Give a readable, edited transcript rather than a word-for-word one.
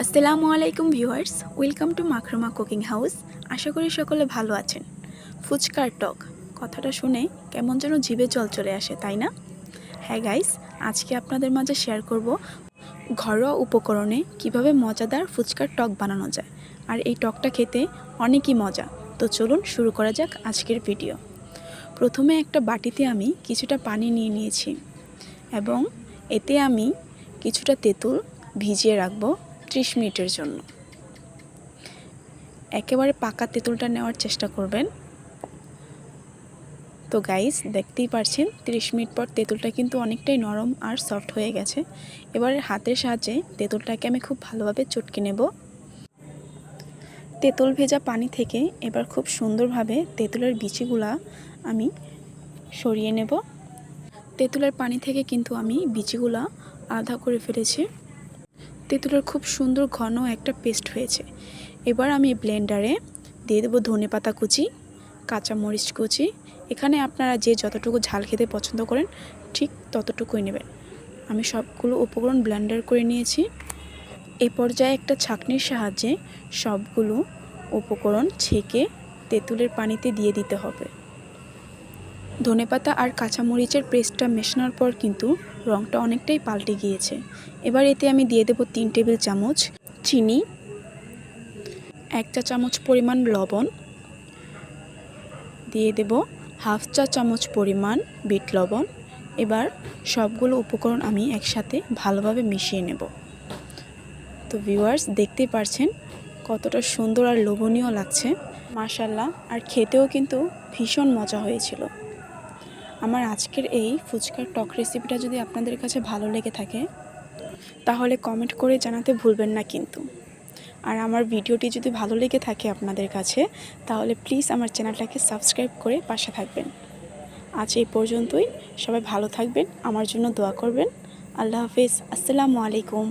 আসসালামু আলাইকুম viewers, welcome to Makruma cooking house. আশা করি সকলে ভালো আছেন। ফুচকার টক কথাটা শুনে কেমন যেন জিভে জল চলে আসে, তাই না? হ্যাঁ গাইস, আজকে আপনাদের মাঝে শেয়ার করব ঘরোয়া উপকরণে কিভাবে মজাদার ফুচকার টক বানানো যায়। আর এই টকটা খেতে অনেকই মজা। তো চলুন শুরু করা যাক আজকের ভিডিও। প্রথমে একটা বাটিতে আমি কিছুটা পানি নিয়ে নিয়েছি এবং এতে আমি কিছুটা তেঁতুল ভিজিয়ে রাখবো 30 মিনিটের জন্য। একেবারে পাকা তেঁতুলটা নেওয়ার চেষ্টা করবেন। তো গাইস, দেখতেই পারছেন 30 মিনিট পর তেঁতুলটা কিন্তু অনেকটাই নরম আর সফট হয়ে গেছে। এবার হাতের সাহায্যে তেঁতুলটাকে আমি খুব ভালোভাবে চটকে নেব। তেঁতুল ভেজা পানি থেকে এবার খুব সুন্দরভাবে তেঁতুলের বিচিগুলা আমি সরিয়ে নেব। তেঁতুলের পানি থেকে কিন্তু আমি বিচিগুলা আলাদা করে ফেলেছি। তেঁতুলের খুব সুন্দর ঘন একটা পেস্ট হয়েছে। এবার আমি ব্লেন্ডারে দিয়ে দেবো ধনেপাতা কুচি, কাঁচামরিচ কুচি। এখানে আপনারা যে যতটুকু ঝাল খেতে পছন্দ করেন ঠিক ততটুকুই নেবেন। আমি সবগুলো উপকরণ ব্লেন্ডার করে নিয়েছি। এই পর্যায়ে একটা ছাঁকনির সাহায্যে সবগুলো উপকরণ ছেঁকে তেঁতুলের পানিতে দিয়ে দিতে হবে। ধনেপাতা আর কাঁচামরিচের পেস্টটা মেশানোর পর কিন্তু রঙটা অনেকটাই পাল্টে গিয়েছে। এবার এতে আমি দিয়ে দেবো 3 টেবিল চামচ চিনি, 1 চা চামচ পরিমাণ লবণ, দিয়ে দেব হাফ চা চামচ পরিমাণ বিট লবণ। এবার সবগুলো উপকরণ আমি একসাথে ভালোভাবে মিশিয়ে নেব। তো ভিউয়ার্স, দেখতেই পারছেন কতটা সুন্দর আর লোভনীয় লাগছে, মাশাআল্লাহ। আর খেতেও কিন্তু ভীষণ মজা হয়েছিল। আমার আজকের এই ফুচকার টক রেসিপিটা যদি আপনাদের কাছে ভালো লেগে থাকে তাহলে কমেন্ট করে জানাতে ভুলবেন না কিন্তু। আর আমার ভিডিওটি যদি ভালো লেগে থাকে আপনাদের কাছে তাহলে প্লিজ আমার চ্যানেলটাকে সাবস্ক্রাইব করে পাশে থাকবেন। আজ এই পর্যন্তই। সবাই ভালো থাকবেন, আমার জন্য দোয়া করবেন। আল্লাহ হাফেজ। আসসালামু আলাইকুম।